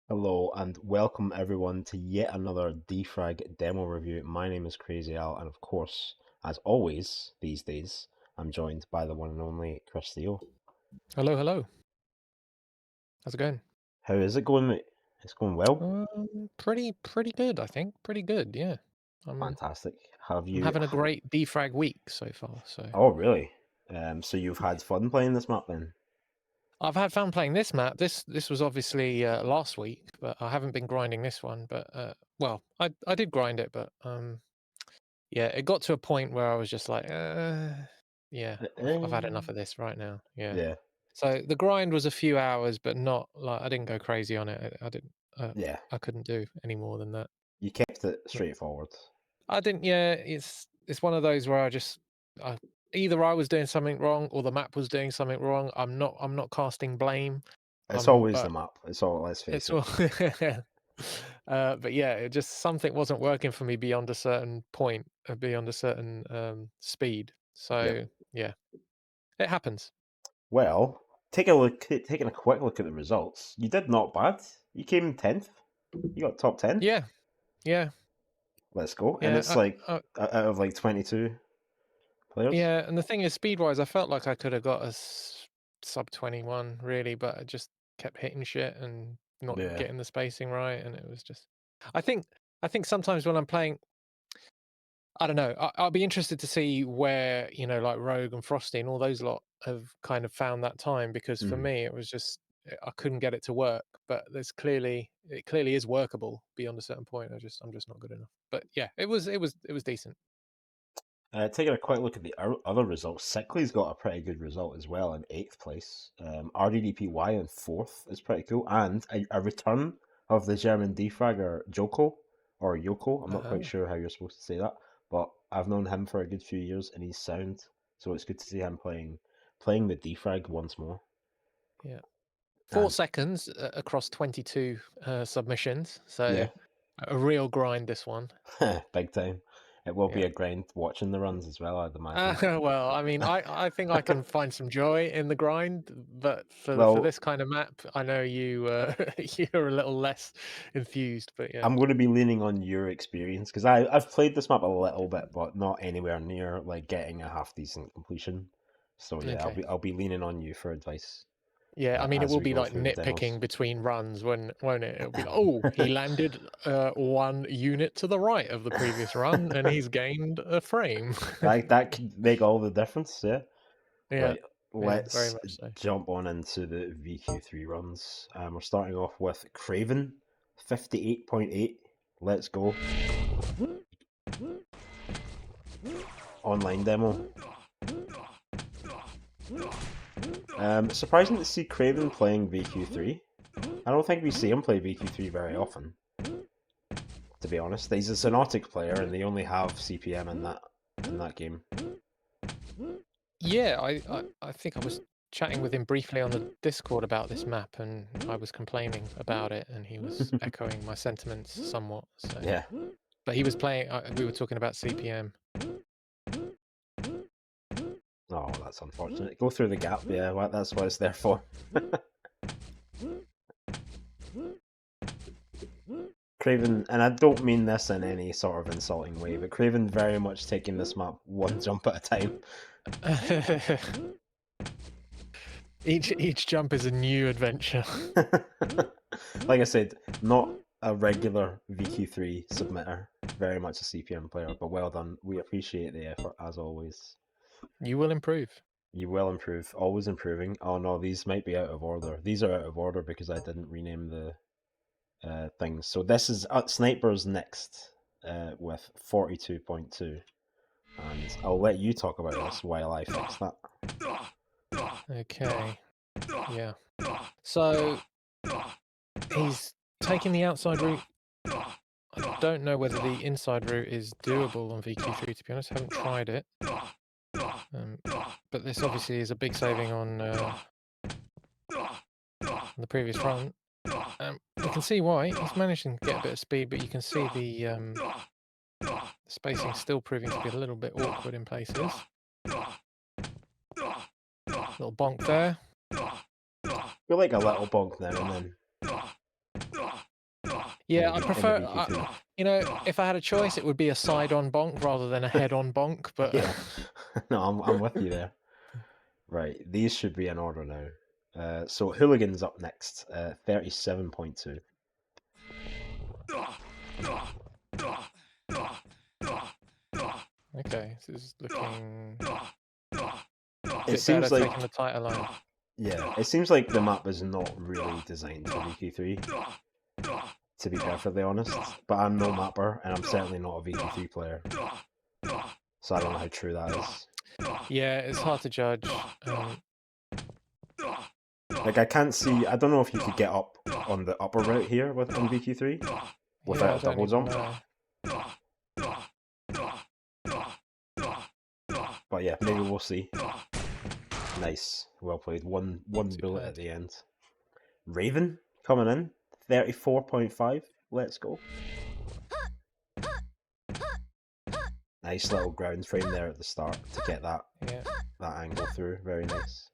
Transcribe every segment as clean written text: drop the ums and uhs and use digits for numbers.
Hello and welcome everyone to yet another Defrag demo review. My name is Crazy Al, and of course, as always these days, I'm joined by the one and only Chris Theo. Hello, hello. How's it going? How is it going, mate? It's going well. Pretty good, I think. Pretty good, yeah. I'm Fantastic. Have I'm you? having a great defrag week so far. So Oh, really? So you've had fun playing this map then? I've had fun playing this map. This was obviously last week, but I haven't been grinding this one. But well, I did grind it, but yeah, it got to a point where I was just like, yeah, I've had enough Um, of this right now. Yeah. yeah, So the grind was a few hours, but not like I didn't go crazy on it. I didn't. yeah. I couldn't do any more than that. You kept it straightforward. I didn't. Yeah, it's one of those where I either I was doing something wrong or the map was doing something wrong. I'm not casting blame. It's always the But map. It's all. Let's face it's it. all. But yeah, it just something wasn't working for me beyond a certain point, beyond a certain speed. Yep. So yeah, it happens. Well, taking a quick look at the results. You did not bad. You came 10th. You got top 10. Yeah, yeah, Let's go. And it's yeah. like out of like 22 players. Yeah, and the thing is, speed-wise, I felt like I could have got a sub 21 really, but I just kept hitting shit and not Yeah. getting the spacing right, and it was just. I think I think sometimes when I'm playing, I don't know. I'll be interested to see where like Rogue and Frosty and all those lot have kind of found that time because for Mm. me it was just I couldn't get it to work. But it clearly is workable beyond a certain point. I'm just not good enough. But yeah, it was decent. Taking a quick look at the other results, Sickley's got a pretty good result as well in 8th place. RDDPY in 4th is pretty cool. And a return of the German defragger Joko, or Yoko. I'm not quite Uh, sure how you're supposed to say that. But I've known him for a good few years and he's sound. So it's good to see him playing the defrag once more. yeah. 4 And seconds across 22 submissions, so yeah, a real grind this one. big time. It will be Yeah. a grind watching the runs as well, I'd imagine. Well, I mean, I think I can find some joy in the grind, but for Well, this kind of map, I know you're a little less enthused, but yeah. I'm going to be leaning on your experience because I've played this map a little bit, but not anywhere near like getting a half decent completion. So yeah, Okay. I'll be leaning on you for advice Yeah, I mean, it as will we be go like through the demos. nitpicking between runs, won't it? It'll be like, oh, he landed 1 unit to the right of the previous run, and he's gained a frame. That could make all the difference. Yeah. Yeah, Right. yeah, very Let's much so. jump on into the VQ3 runs. We're starting off with Craven, 58.8. Let's go. Online demo. Surprising to see Craven playing VQ3. I don't think we see him play VQ3 very often, to be honest. He's a Sonotic player, and they only have CPM in that game. Yeah, I think I was chatting with him briefly on the Discord about this map, and I was complaining about it, and he was echoing my sentiments somewhat. So, Yeah. but he was playing. We were talking about CPM. Oh, that's unfortunate. Go through the gap. Yeah, that's what it's there for. Craven, and I don't mean this in any sort of insulting way, but Craven very much taking this map one jump at a time. Each jump is a new adventure. Like I said, not a regular VQ3 submitter, very much a CPM player, but well done. We appreciate the effort as always. You will improve. You will improve, always improving. Oh no, these might be out of order. These are out of order because I didn't rename the things. So this is Snipers next with 42.2. And I'll let you talk about this while I fix that. Okay. Yeah. So he's taking the outside route. I don't know whether the inside route is doable on VQ3. To be honest, I haven't tried it. But this obviously is a big saving on the previous run. You can see why he's managing to get a bit of speed, but you can see the spacing still proving to be a little bit awkward in places. Little bonk there. You're like a little bonk now and then. Yeah, I in the prefer. VQ3. You know, if I had a choice, it would be a side-on bonk rather than a head-on bonk. But Yeah, no, I'm with you there. Right, these should be in order now. So Hooligans up next, 37.2. okay, this is looking a It bit better seems like, taking the tighter line. yeah, it seems like the map is not really designed for VQ3, to be perfectly honest. But I'm no mapper, and I'm certainly not a VQ3 player, so I don't know how true that is. Yeah, it's hard to judge. Like I can't see. I don't know if you could get up on the upper route here with in VQ3 without Yeah, I a don't double even jump. know. But yeah, maybe we'll see. Nice, well played. One Too bullet bad. at the end. Raven coming in, 34.5. Let's go. Nice little ground frame there at the start to get that angle through. Very nice.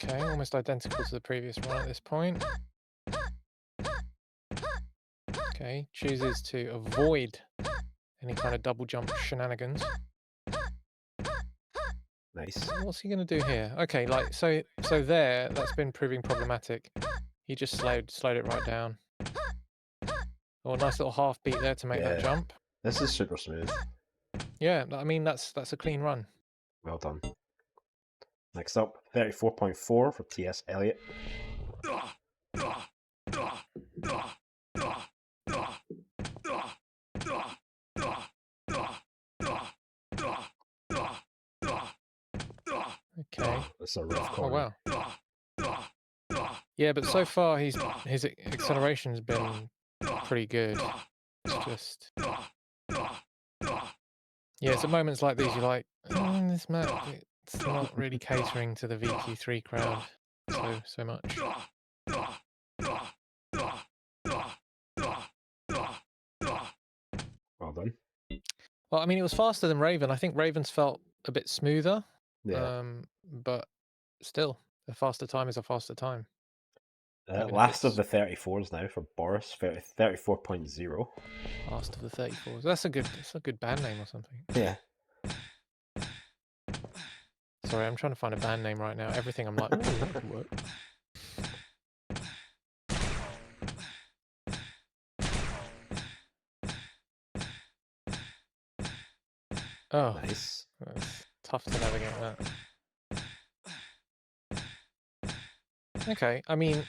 Okay, almost identical to the previous one at this point. Okay, chooses to avoid any kind of double jump shenanigans. Nice. What's he going to do here? Okay, like so there, that's been proving problematic. He just slowed it right down. Oh, a nice little half beat there to make that jump. This is super smooth. Yeah, I mean that's a clean run. Well done. Next up, 34.4 for TS Elliott. Okay. That's a rough corner. Oh wow. Yeah, but so far his acceleration's been pretty good. It's just yeah, it's at moments like these you're like, this map it's not really catering to the VQ3 crowd so much. Well done. Well, I mean, it was faster than Raven. I think Raven's felt a bit smoother. Yeah. But still, a faster time is a faster time. Last of the 34s now for Boris, 34.0. Last of the 34s. That's a good band name or something. Yeah. Sorry, I'm trying to find a band name right now. Everything I'm like, oh, that could work. Oh, nice. That's tough to navigate that. Okay, I mean,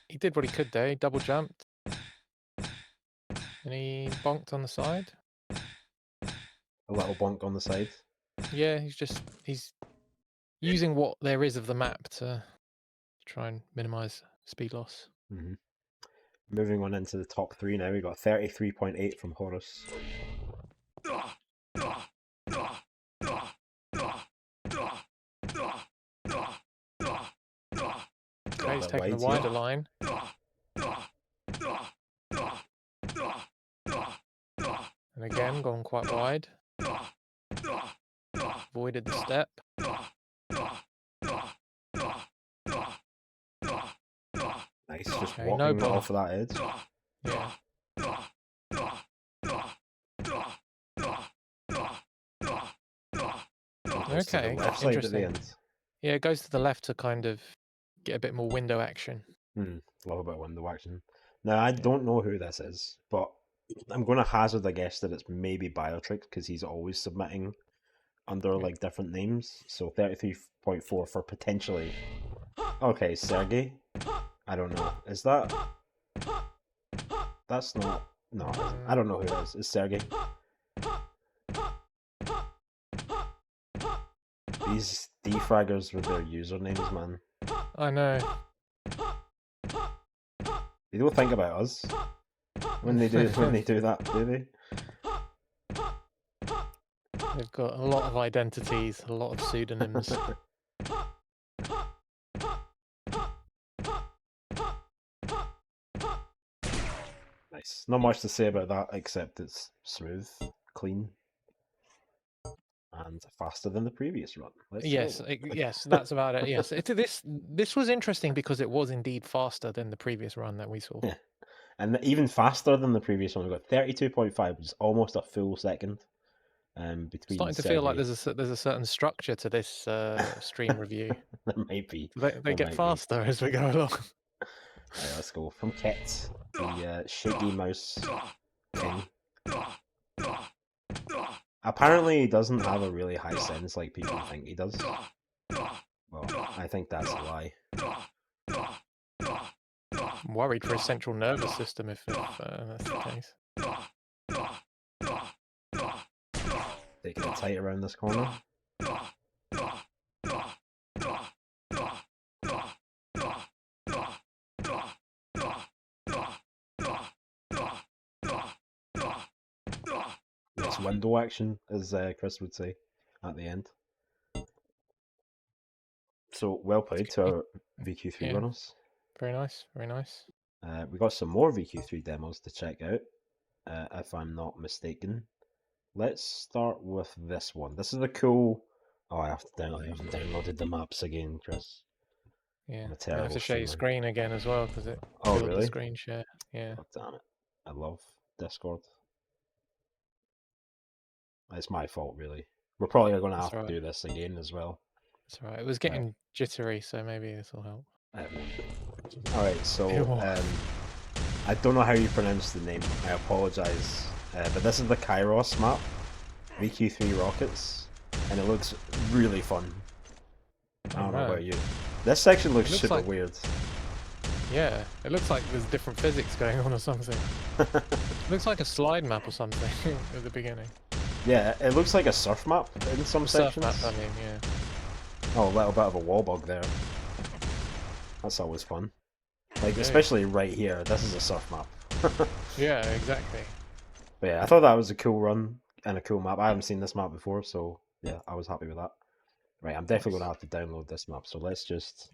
he did what he could there. He double jumped. And he bonked on the side. A little bonk on the side. Yeah, he's using what there is of the map to try and minimize speed loss. Mm-hmm. Moving on into the top three now, we got 33.8 from Horus. Okay, he's taking the wider line. And again, gone quite wide. Avoided the step. Nice, just walking off of that edge. Yeah. Okay, left side at the interesting. end. Yeah, it goes to the left to kind of get a bit more window action. Love a bit of window action. Now, I don't know who this is, but I'm going to hazard a guess that it's maybe Biotrick because he's always submitting under like different names. So 33.4 for potentially. Okay, Sergey. I don't know. Is that? That's not. No, I don't know who it is. It's Sergey. These defraggers with their usernames, man. I know. They don't think about us when they do that, do they? They've got a lot of identities, a lot of pseudonyms. Nice. Not much to say about that except it's smooth, clean. and faster than the previous run. Let's Yes, go. yes, that's about it. Yes, this was interesting because it was indeed faster than the previous run that we saw. Yeah. And even faster than the previous one. We got 32.5, which is almost a full second. Between Starting to feel like Sergey. there's a certain structure to this stream review. There might be. They There get might be. faster as we go along. Right, let's go. From Kit, the shaky mouse king. Apparently, he doesn't have a really high sense like people think he does. Well, I think that's a lie. I'm worried for his central nervous system if that's the case. Taking it tight around this corner. It's window action, as Chris would say, at the end. So, well played to our VQ3 runners. Very nice, very nice. We got some more VQ3 demos to check out, if I'm not mistaken. Let's start with this one. This is a cool... Oh, I haven't downloaded the maps again, Chris. Yeah, I have to share your screen again as well because it killed the screen share. Yeah. Oh, damn it. I love Discord. It's my fault, really. We're probably going to have to do this again as well. That's right. It was getting jittery, so maybe this will help. Alright, so I don't know how you pronounce the name. I apologise. But this is the Kairos map, VQ3 Rockets, and it looks really fun. I don't know about you. This section looks super weird. Yeah, it looks like there's different physics going on or something. It looks like a slide map or something at the beginning. Yeah, it looks like a surf map in some sections. Surf map, I mean, yeah. Oh, a little bit of a wall bug there. That's always fun. Like, especially right here, this is a surf map. Yeah, exactly. But yeah, I thought that was a cool run and a cool map. I haven't seen this map before, so yeah, I was happy with that. Right, I'm definitely going to have to download this map, so let's just...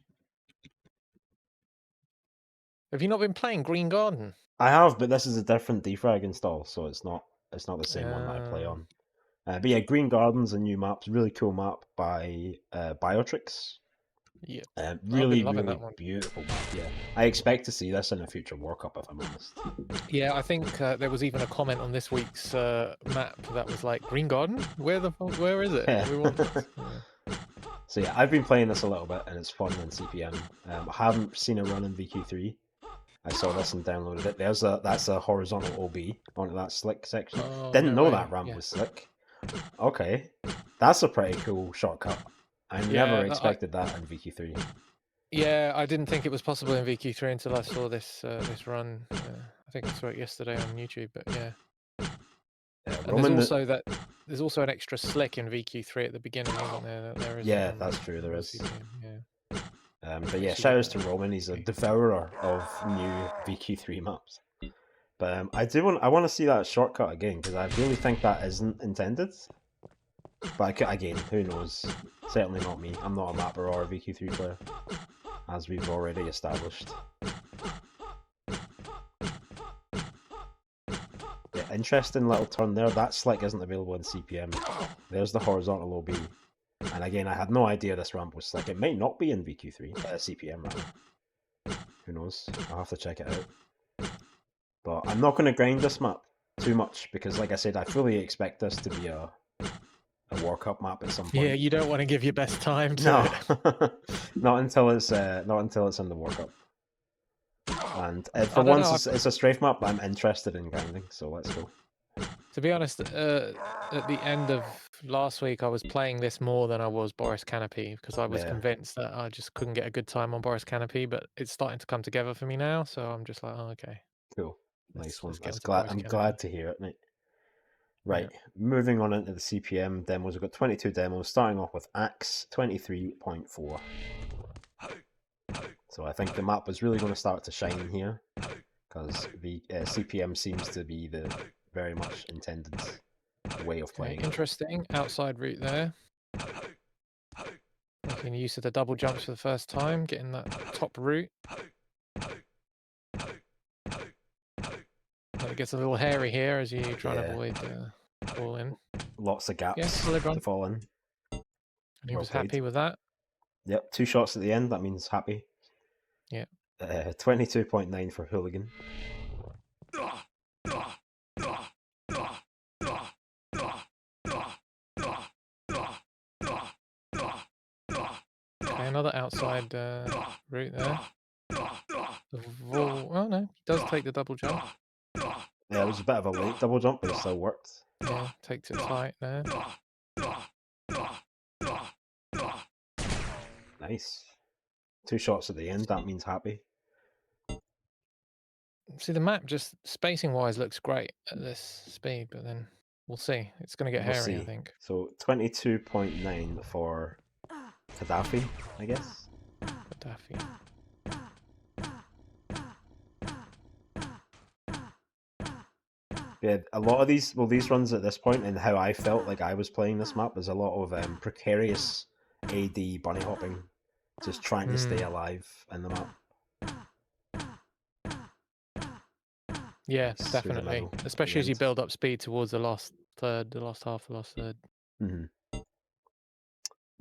Have you not been playing Green Garden? I have, but this is a different defrag install, so it's not the same one that I play on. But yeah, Green Garden's a new map, really cool map by Biotrix. Yeah, really beautiful map. Yeah, I expect to see this in a future War Cup, if I'm honest. Yeah, I think there was even a comment on this week's map that was like, Green Garden? Where is it? Yeah. We want this. So yeah, I've been playing this a little bit, and it's fun in CPM. I haven't seen a run in VQ3. I saw this and downloaded it. That's a horizontal OB onto that slick section. Didn't know that ramp was slick. Okay, that's a pretty cool shortcut. I never expected that in VQ3. Yeah, I didn't think it was possible in VQ3 until I saw this this run. I think I saw it yesterday on YouTube, but yeah. And there's also an extra slick in VQ3 at the beginning, isn't there? There is. Yeah, that's true. There is. Yeah. But yeah, shout outs to Roman. He's a devourer of new VQ3 maps. But I want to see that shortcut again because I really think that isn't intended. But again, who knows? Certainly not me. I'm not a mapper or a VQ3 player, as we've already established. Yeah, interesting little turn there. That slick isn't available in CPM. There's the horizontal OB. And again, I had no idea this ramp was slick. It might not be in VQ3, CPM rather. Who knows? I'll have to check it out. But I'm not going to grind this map too much because, like I said, I fully expect this to be a War Cup map at some point. Yeah, you don't want to give your best time to it. not until it's in the War Cup. And for once, it's a strafe map I'm interested in grinding, so let's go. To be honest, at the end of last week, I was playing this more than I was Boris Canopy because I was convinced that I just couldn't get a good time on Boris Canopy, but it's starting to come together for me now, so I'm just like, oh, okay. Cool. Nice one. I'm glad to hear it, mate. Right, moving on into the CPM demos. We've got 22 demos, starting off with Axe 23.4. So I think the map is really going to start to shine here because the CPM seems to be the very much intended way of playing. Interesting outside route there. Making use of the double jumps for the first time, getting that top route. It gets a little hairy here as you try to avoid fall in. Lots of gaps Yeah, solid run. to fall in. And he Well was played. happy with that. Yep, 2 shots at the end. That means happy. Yeah. 22.9 for Hooligan. Okay, another outside route there. Oh no, he does take the double jump. Yeah, it was a bit of a late double jump, but it still worked. Yeah, takes it tight there. Nice. 2 shots at the end. That means happy. See, the map just spacing wise looks great at this speed, but then we'll see. It's going to get hairy, I think. So 22.9 for Gaddafi, I guess. Gaddafi. Yeah, a lot of these runs at this point, and how I felt like I was playing this map, is a lot of precarious AD bunny hopping, just trying to stay alive in the map. Yeah, Through the definitely. middle, Especially the as you end. build up speed towards the last third, the last half, the last third.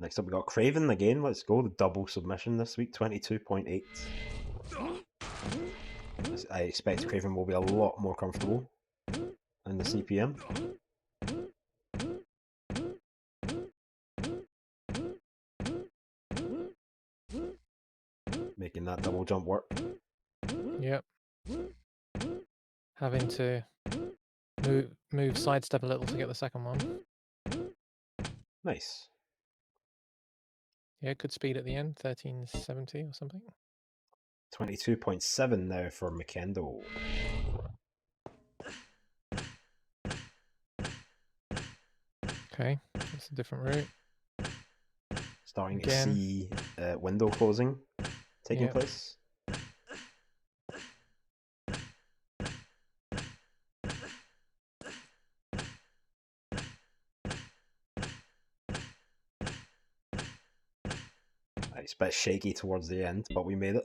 Next up, we got Craven again. Let's go. The double submission this week, 22.8. I expect Craven will be a lot more comfortable in the CPM. Making that double jump work. Yep. Having to move sidestep a little to get the second one. Nice. Yeah, good speed at the end, 1370 or something. 22.7 now for Makendo. Okay, that's a different route. Starting Again. to see window closing taking place. It's a bit shaky towards the end, but we made it.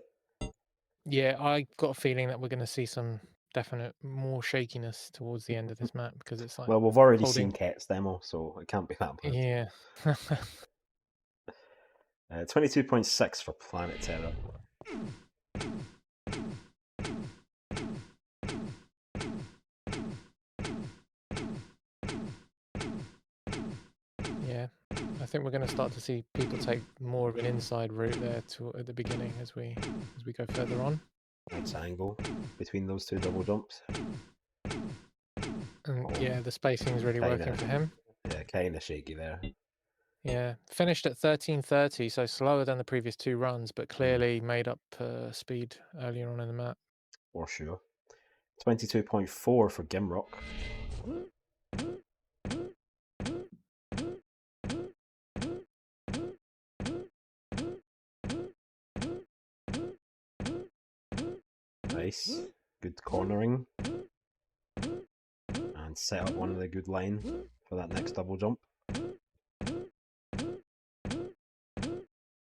Yeah, I got a feeling that we're going to see some definite more shakiness towards the end of this map because it's like. Well, we've already seen Ket's demo, so it can't be that bad. Yeah. 22.6 for Planet Terror. Yeah, I think we're going to start to see people take more of an inside route there at the beginning as we go further on. Nice angle between those two double jumps. And yeah, the spacing is really working for him. Yeah, kind of shaky there. Yeah, finished at 1330, so slower than the previous 2 runs, but clearly made up speed earlier on in the map. For sure. 22.4 for Gimrock. Nice. Good cornering. And set up one of the good line for that next double jump.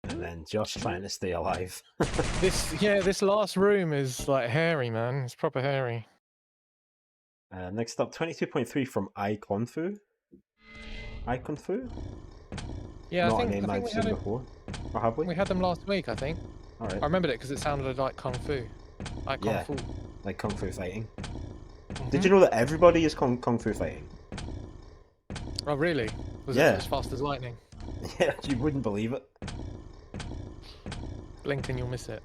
And then just trying to stay alive. This last room is like hairy, man. It's proper hairy. Next up, 22.3 from Iconfu. Iconfu? Yeah, Not I think a name I've seen before. Or have we? We had them last week, I think. All right. I remembered it because it sounded like Kung Fu. Like Kung Fu. Like Kung Fu fighting. Did you know that everybody is Kung Fu fighting? Oh, really? Was it as fast as lightning? Yeah, you wouldn't believe it. Blink and you'll miss it.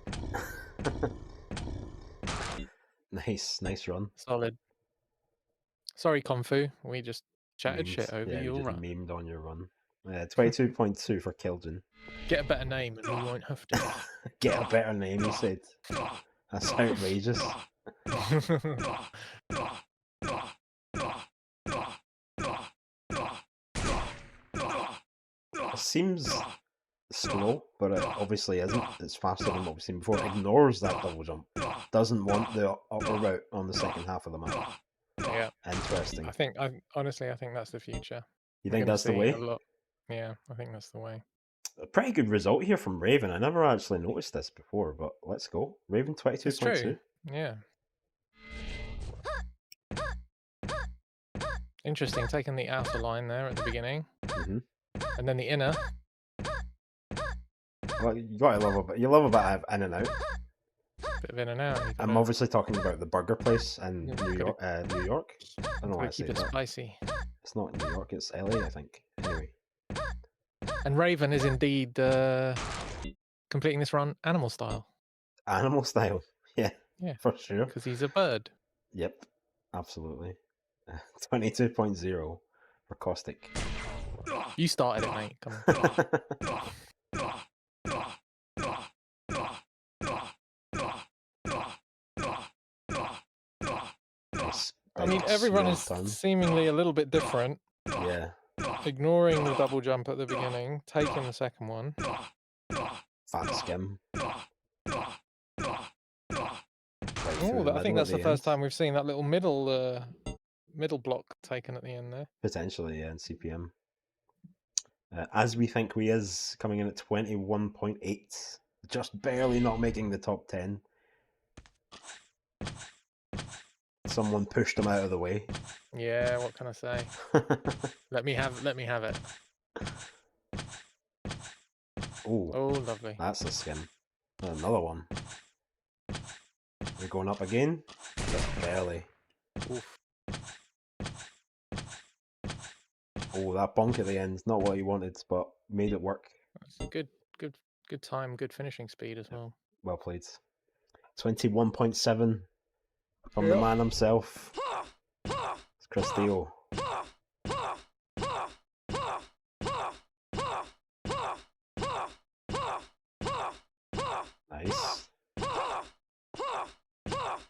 Nice run. Solid. Sorry, Kung Fu. We just chatted shit over your run. Memed on your run. 22.2 for Kiljan. Get a better name and we won't have to. Get a better name, he said. That's outrageous. It seems slow, but it obviously isn't. It's faster than what we've seen before. It ignores that double jump. Doesn't want the upper route on the second half of the map. Yeah. Interesting. Honestly, I think that's the future. You think that's the way? Yeah, I think that's the way. A pretty good result here from Raven. I never actually noticed this before, but let's go. Raven 22.2. It's true. Yeah. Interesting, taking the outer line there at the beginning, Hmm. and then the inner. Well, you gotta love a bit. You love a bit of in and out. Bit of in and out. I'm obviously talking about the burger place in Yeah, New York. New York. I don't know why I keep say it that. spicy. It's not New York. It's LA, I think. Anyway. And Raven is indeed completing this run animal style. Animal style. Yeah. Yeah, For sure. because he's a bird. Yep. Absolutely. 22.0 for Caustic. You started it, mate. Come on. I mean, every run is seemingly a little bit different. Yeah. Ignoring the double jump at the beginning, taking the second one. Fat skim. Oh, I think that's the first time we've seen that little middle block taken at the end there. Potentially, yeah, in CPM. As We Think We Is coming in at 21.8. Just barely not making the top 10. Someone pushed him out of the way. Yeah, what can I say? Let me have it. Oh, lovely. That's a skin. Another one. We're going up again? Just barely. Oof. Oh, that bonk at the end. Not what he wanted, but made it work. That's a good time, good finishing speed as well. Well played. 21.7 from the man himself. It's Chris Theo. Nice.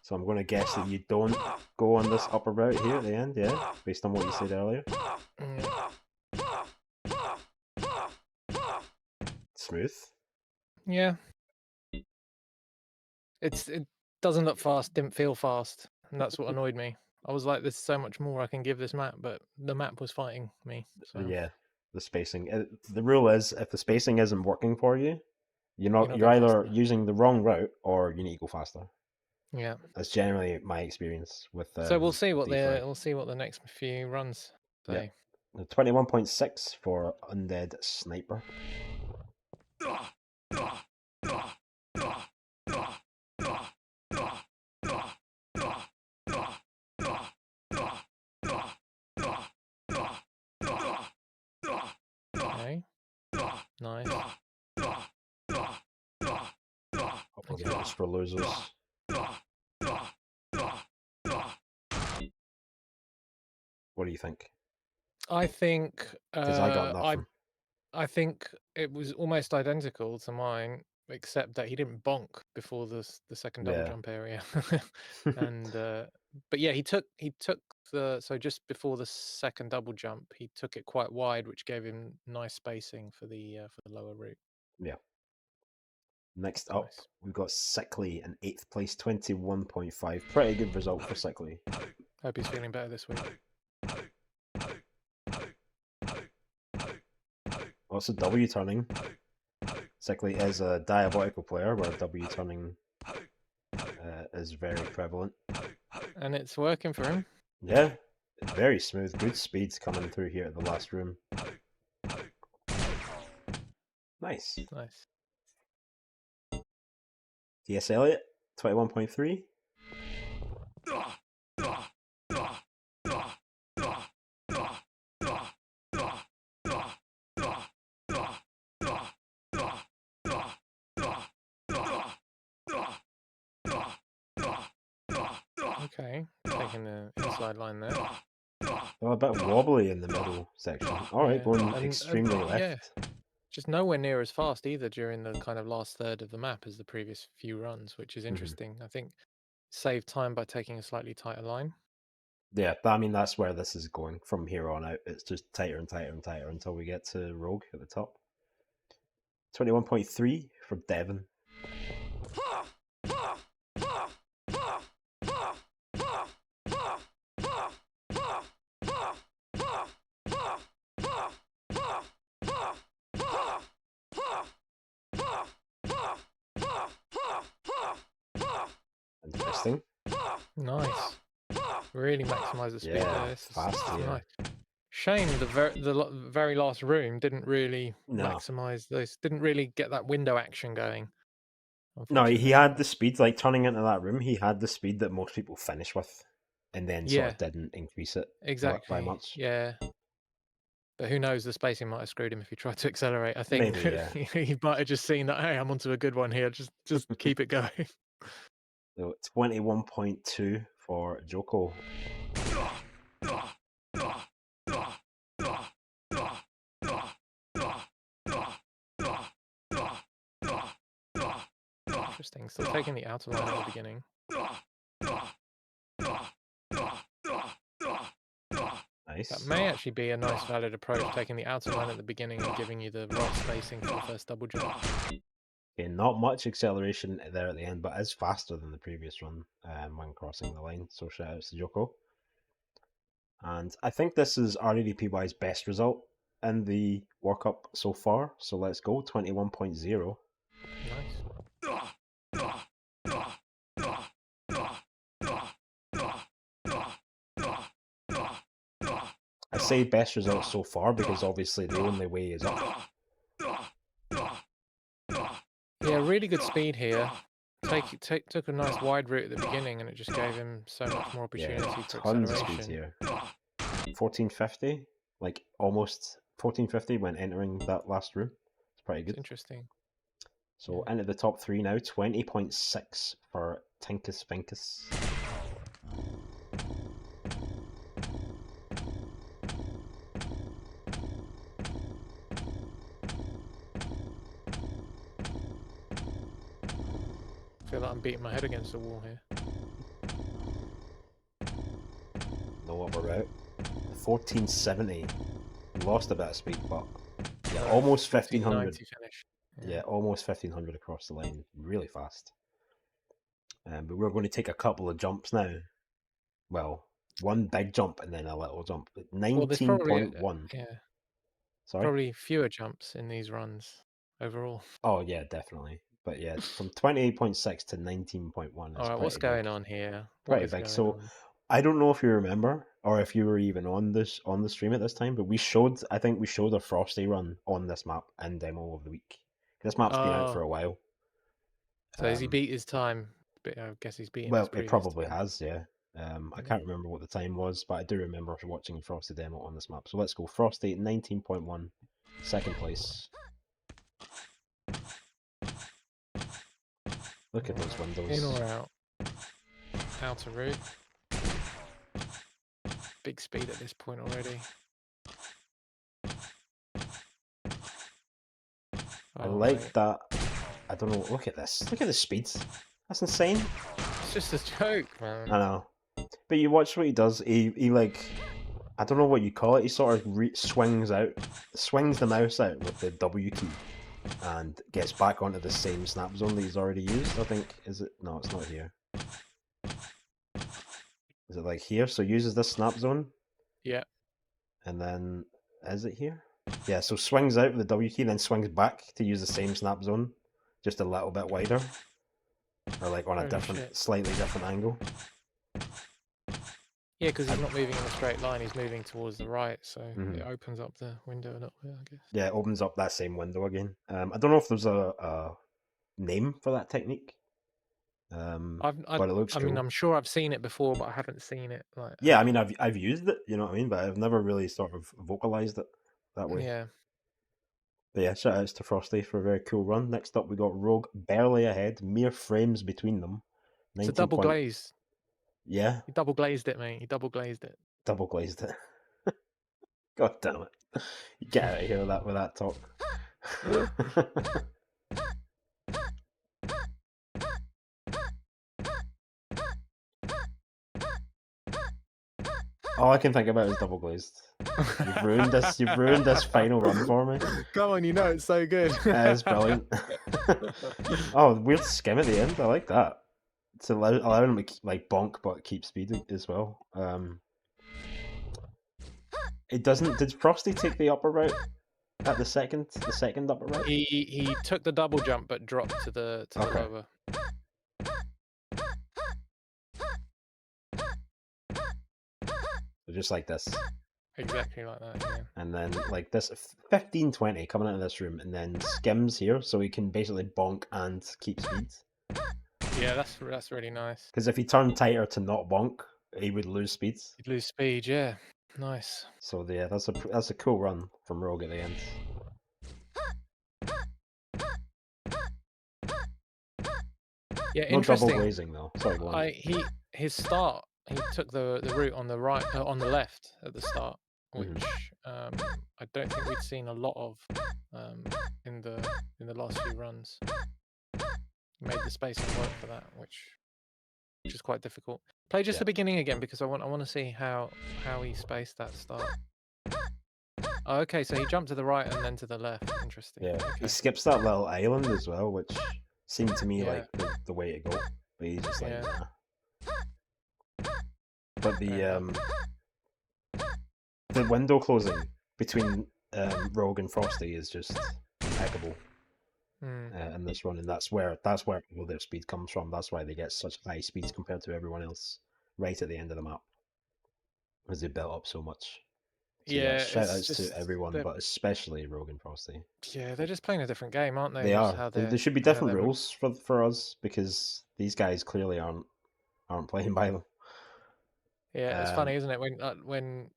So I'm going to guess that you don't go on this upper route here at the end, yeah? Based on what you said earlier. Smooth. Yeah. It doesn't look fast, didn't feel fast, and that's what annoyed me. I was like, there's so much more I can give this map, but the map was fighting me. So. Yeah, the spacing. The rule is, if the spacing isn't working for you, you're either faster. using the wrong route or you need to go faster. Yeah, that's generally my experience with. So we'll see what the next few runs say. Yeah. 21.6 for Undead Sniper. Okay. Nice. Hopefully it's for losers. What do you think? I think because I got nothing. I think it was almost identical to mine, except that he didn't bonk before the second double jump area. And but yeah, he took so just before the second double jump, he took it quite wide, which gave him nice spacing for the lower route. Yeah. Next up, we've got Sickly in 8th place, 21.5. Pretty good result for Sickly. Hope he's feeling better this week. Also, W turning. Sickly is a diabolical player where W turning is very prevalent. And it's working for him. Yeah, very smooth. Good speeds coming through here at the last room. Nice. Nice. T.S. Eliot, 21.3. Okay, taking the inside line there. Oh, a bit wobbly in the middle section. Alright, going extremely left. Yeah. Just nowhere near as fast either during the kind of last third of the map as the previous few runs, which is interesting. I think save time by taking a slightly tighter line. Yeah, I mean, that's where this is going from here on out. It's just tighter and tighter and tighter until we get to Rogue at the top. 21.3 for Devon. Interesting. Nice. Really maximise the speed there. Yeah, This fast is here. nice. Shame the very last room didn't really No. maximise those. Didn't really get that window action going. No, he Unfortunately. had the speed, like turning into that room, he had the speed that most people finish with, and then sort Yeah, of didn't increase it by exactly. much. Yeah. But who knows? The spacing might have screwed him if he tried to accelerate. I think Maybe, yeah. he might have just seen that. Hey, I'm onto a good one here. Just keep it going. So 21.2 for Joko. Interesting. Still taking the outer line at the beginning. Nice. That may actually be a nice valid approach, taking the outer line at the beginning and giving you the right spacing for the first double jump. Okay, not much acceleration there at the end, but is faster than the previous run when crossing the line. So shout outs to Joko. And I think this is RADPY's best result in the World Cup so far. So let's go 21.0. Nice. I say best result so far because obviously the only way is up. Yeah, really good speed here. Took a nice wide route at the beginning, and it just gave him so much more opportunity for Tons of acceleration. speed here. 1450, like almost 1450 when entering that last room. It's pretty good. It's interesting. So into the top three now, 20.6 for Tinkus Finkus. I feel like I'm beating my head against the wall here. No upper route. 1470. Lost a bit of speed, but yeah, almost 1500. Finish. Yeah, almost 1500 across the line. Really fast. But we're going to take a couple of jumps now. Well, one big jump and then a little jump. 19.1. Yeah. Sorry? Probably fewer jumps in these runs overall. Oh, yeah, definitely. But yeah, from 28.6 to 19.1 is All right, what's going on here? Pretty big. So I don't know if you remember or if you were even on the stream at this time, but I think we showed a Frosty run on this map in demo of the week. This map's been out for a while. So has he beat his time? But I guess he's beaten Well, his previous it probably time. has, yeah. I can't remember what the time was, but I do remember watching Frosty demo on this map. So let's go. Frosty 19.1, second place. Look at those windows. In or out? Outer route. Big speed at this point already. I like that. I don't know. Look at this. Look at the speeds. That's insane. It's just a joke, man. I know. But you watch what he does. He like, I don't know what you call it. He sort of swings the mouse out with the W key, and gets back onto the same snap zone that he's already used. I think is it? No, it's not here. Is it like here? So uses this snap zone. Yeah. And then is it here? Yeah. So swings out with the W key, then swings back to use the same snap zone, just a little bit wider, or like on a slightly different angle. Yeah, because he's not moving in a straight line, he's moving towards the right, so it opens up the window a little bit, I guess. Yeah, it opens up that same window again. I don't know if there's a name for that technique. But it looks cool. I mean, I'm sure I've seen it before, but I haven't seen it. Like, yeah, I mean, I've used it, you know what I mean, but I've never really sort of vocalized it that way. Yeah. But yeah, shout outs to Frosty for a very cool run. Next up, we got Rogue, barely ahead, mere frames between them. It's a double glaze. Yeah. He double glazed it, mate. He double glazed it. Double glazed it. God damn it. Get out of here with that talk. All I can think about is double glazed. You've ruined this final run for me. Come on, you know it's so good. It's brilliant. Oh, weird skim at the end. I like that. It's allowing him to like bonk but keep speed as well. It doesn't. Did Frosty take the upper route at the second upper route? He took the double jump but dropped to the lower. They're just like this. Exactly like that, yeah. And then like this 15-20 coming out of this room, and then skims here, so he can basically bonk and keep speed. Yeah, that's really nice. Because if he turned tighter to not bonk, he would lose speed. You'd lose speed, yeah. Nice. So yeah, that's a cool run from Rogue at the end. Yeah, No double interesting. blazing though. Sorry, go on. His start, he took the route on the right, on the left at the start, which I don't think we'd seen a lot of in the last few runs. He made the spacing work for that, which is quite difficult. Play just the beginning again, because I want to see how he spaced that start. Oh, okay, so he jumped to the right and then to the left. Interesting. Yeah, Okay. he skips that little island as well, which seemed to me like the way to go. But he's just like, nah. But the window closing between Rogue and Frosty is just impeccable in this run, and that's where all their speed comes from. That's why they get such high speeds compared to everyone else right at the end of the map, because they built up so much. So yeah, shout outs to everyone, but especially Rogue and Frosty. Yeah, they're just playing a different game, aren't they? They are. There should be different rules for us, because these guys clearly aren't playing by them. Yeah, it's funny, isn't it?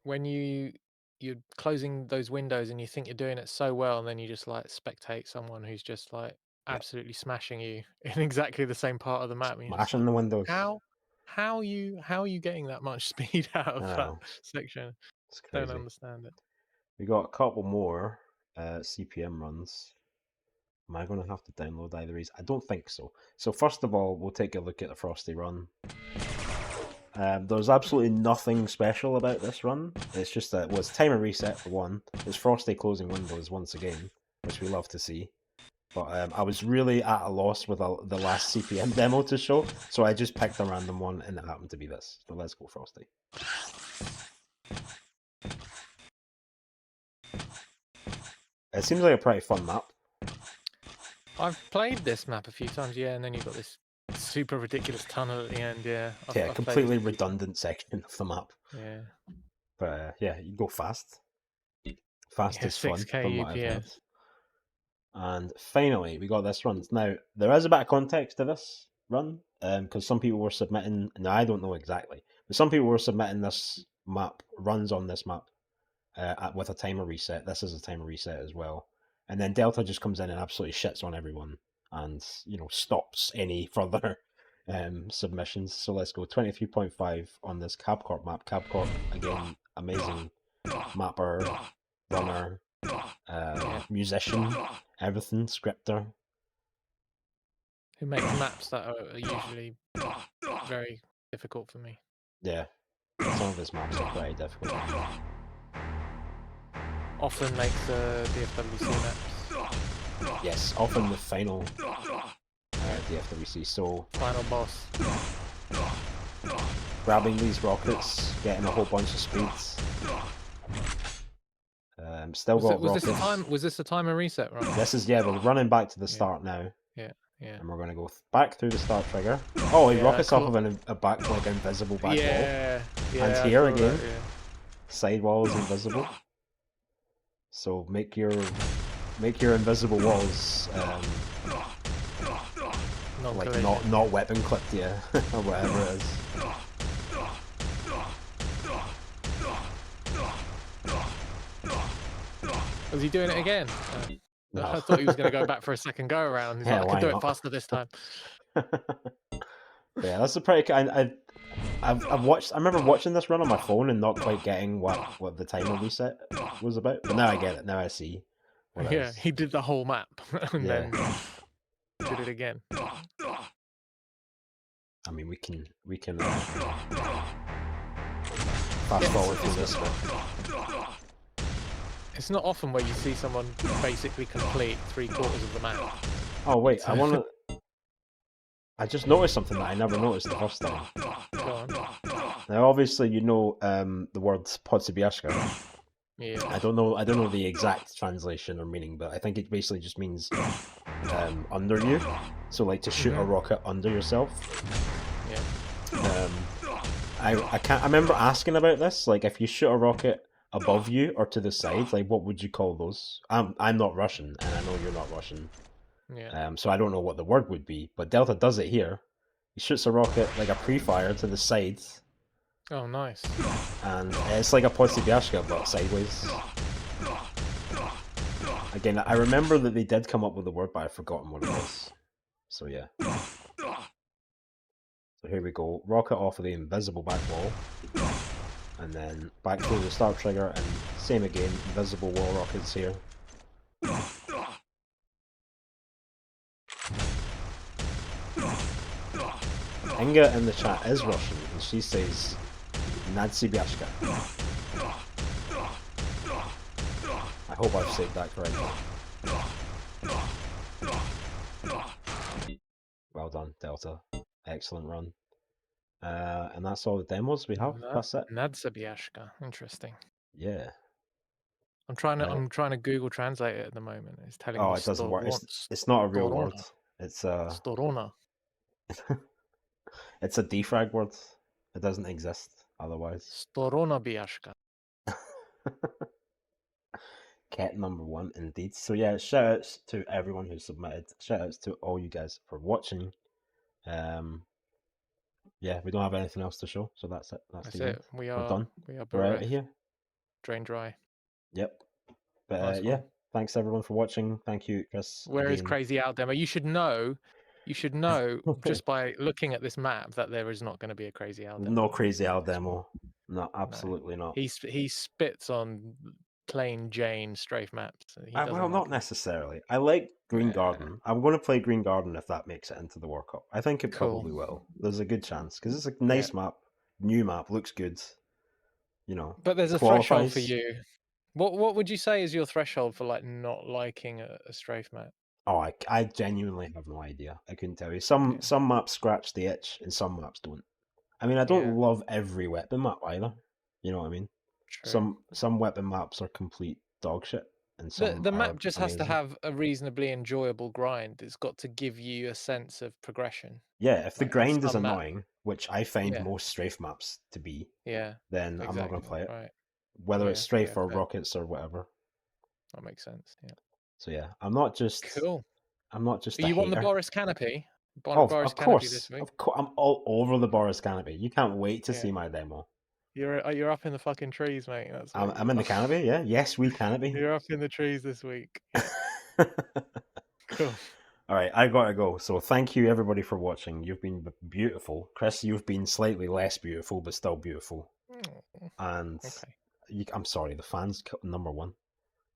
When you're closing those windows and you think you're doing it so well, and then you just like spectate someone who's just like absolutely smashing you in exactly the same part of the map. Smashing the windows. How are you getting that much speed out of that section? It's crazy. Don't understand it. We got a couple more CPM runs. Am I going to have to download either of these? I don't think so. So first of all, we'll take a look at the Frosty run. There's absolutely nothing special about this run. It's just that it's timer reset for one. It's Frosty closing windows once again, which we love to see. But I was really at a loss with the last CPM demo to show, so I just picked a random one, and it happened to be this. So let's go Frosty. It seems like a pretty fun map. I've played this map a few times, yeah, and then you've got this super ridiculous tunnel at the end, yeah. I've completely redundant section of the map. Yeah. But yeah, you go fast. Fast is fun. 6K UPS. And finally, we got this run. Now, there is a bit of context to this run, because some people were submitting, now I don't know exactly, but some people were submitting this map, runs on this map, with a timer reset. This is a timer reset as well. And then Delta just comes in and absolutely shits on everyone and, stops any further submissions. So let's go 23.5 on this CabCorp map. CabCorp, again, amazing mapper, runner, musician, everything, scripter. Who makes maps that are usually very difficult for me. Yeah, some of his maps are pretty difficult. Often makes DFWC maps. Yes, often the final DFWC. So final boss. Grabbing these rockets, getting a whole bunch of speeds. Still got rockets. Was this a timer reset run? This is, we're running back to the start now. Yeah. And we're going to go back through the start trigger. Oh, he rockets off of a back, like invisible back wall. Yeah. And here again, side wall is invisible. So make your invisible walls not weapon clipped, or whatever it is. Was he doing it again? No. I thought he was going to go back for a second go around. He's like, I can do it faster this time. Yeah, that's a pretty. I've watched. I remember watching this run on my phone and not quite getting what the timer reset was about. But now I get it. Now I see. Yeah, he did the whole map and then did it again. I mean, we can fast forward through this one. It's not often where you see someone basically complete 3/4 of the map. Oh wait, I just noticed something that I never noticed the first time. Go on. Now, obviously, the word Podsybierska. Yeah. I don't know the exact translation or meaning, but I think it basically just means under you. So like to shoot a rocket under yourself. Yeah. I can't. I remember asking about this. Like, if you shoot a rocket above you or to the side, like, what would you call those? I'm not Russian, and I know you're not Russian. Yeah. So I don't know what the word would be. But Delta does it here. He shoots a rocket like a pre-fire to the side, Oh, nice. and it's like a Podsybiashka but sideways. Again, I remember that they did come up with the word, but I've forgotten what it was. So yeah. So here we go. Rocket off of the invisible back wall. And then back through the start trigger, and same again, invisible wall rockets here. Inga in the chat is Russian, and she says Nadsibyashka. I hope I've said that correctly. Well done, Delta. Excellent run. And that's all the demos we have. That's it. Nadzabiashka. Interesting. Yeah. I'm trying to Google Translate it at the moment. It's telling me Oh, it doesn't work. It's not a real word. It's Storona. it's a defrag word. It doesn't exist otherwise. Storona Biashka. Cat number 1 indeed. So yeah, shout outs to everyone who submitted. Shout outs to all you guys for watching. Yeah, we don't have anything else to show, so that's it. That's the it. end. We're done. We're out of here. Drain dry. Yep. But Nice yeah, one. thanks everyone for watching. Thank you, Chris. Where is Crazy Owl demo? You should know just by looking at this map that there is not going to be a Crazy Owl demo. No Crazy Owl demo. No, absolutely not. He spits on plain Jane strafe maps. Well, not necessarily. I like Green Garden. I'm going to play Green Garden if that makes it into the World Cup. I think it probably will. There's a good chance because it's a nice map, new map, looks good. You know, but there's a threshold for you. What would you say is your threshold for like not liking a strafe map? Oh, I genuinely have no idea. I couldn't tell you. Some maps scratch the itch and some maps don't. I mean, I don't love every weapon map either. You know what I mean? True. Some weapon maps are complete dog shit, and some the map just amazing. has to have a reasonably enjoyable grind. It's got to give you a sense of progression. Yeah, if the grind is annoying, which I find most strafe maps to be, then I'm not going to play it. Right. Whether it's strafe or rockets or whatever. That makes sense. Yeah. So yeah, I'm not just cool. I'm not just. You want the Boris canopy? Of course. I'm all over the Boris canopy. You can't wait to see my demo. You're up in the fucking trees, mate. That's I'm in the canopy. Yeah. Yes, we canopy. You're up in the trees this week. Yeah. Cool. All right, I gotta go. So thank you everybody for watching. You've been beautiful, Chris. You've been slightly less beautiful, but still beautiful. And I'm sorry, the fans number one,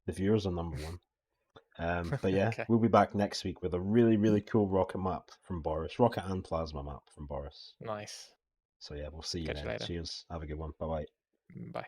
the viewers are number one. But yeah, we'll be back next week with a really, really cool rocket map from Boris, rocket and plasma map from Boris. Nice. So yeah, we'll see you then. Cheers. Have a good one. Bye-bye. Bye.